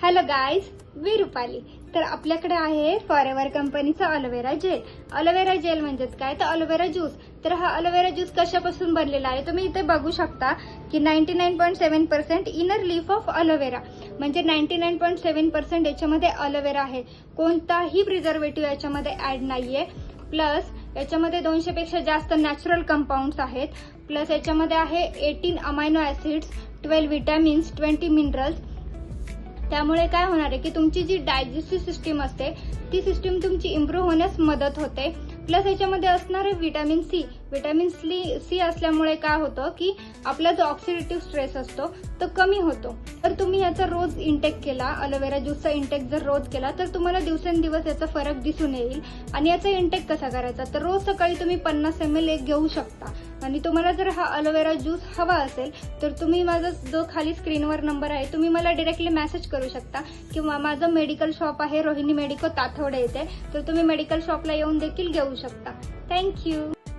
Hello guys, मी रुपाली. तर आपल्याकडे आहे फॉरएव्हर कंपनीचा अलोवेरा जेल. अलोवेरा जेल म्हणजेच काय तर अलोवेरा ज्यूस. तर हा अलोवेरा ज्यूस कशापासून बनलेला आहे तुम्ही इथे बघू शकता की 99.7% इनर लीफ ऑफ अलोवेरा, म्हणजे 99.7% याच्यामध्ये अलोवेरा आहे. कोणताही प्रिझर्वेटिव्ह याच्यामध्ये ऍड नाहीये. प्लस याच्यामध्ये 200 पेक्षा जास्त नॅचरल कंपाऊंड्स आहेत. प्लस याच्यामध्ये आहे 18 अमायनो ऍसिड्स, 12 विटॅमिन्स, 20 मिनरल्स. त्यामुळे काय होणार आहे की तुमची जी डायजेस्टिव्ह सिस्टीम असते ती सिस्टीम तुमची इम्प्रूव्ह होण्यास मदत होते. प्लस याच्यामध्ये असणारे विटॅमिन सी असल्यामुळे काय होतं की आपला जो ऑक्सिडेटिव्ह स्ट्रेस असतो तो कमी होतो. तर तुम्ही याचा रोज इंटेक केला, अलोवेरा ज्यूसचा इंटेक जर रोज केला तर तुम्हाला दिवसेंदिवस याचा फरक दिसून येईल. आणि याचा इंटेक कसा करायचा तर रोज सकाळी तुम्ही 50 ml एक घेऊ शकता. आणि तुम्हाला जर हा अलोवेरा ज्यूस हवा असेल तर तुम्ही माझा जो खाली स्क्रीनवर नंबर आहे तुम्ही मला डायरेक्टली मेसेज करू शकता, किंवा माझं मेडिकल शॉप आहे रोहिणी मेडिको ताथवडे येथे, तर तुम्ही मेडिकल शॉपला येऊन देखील घेऊ शकता. थँक्यू.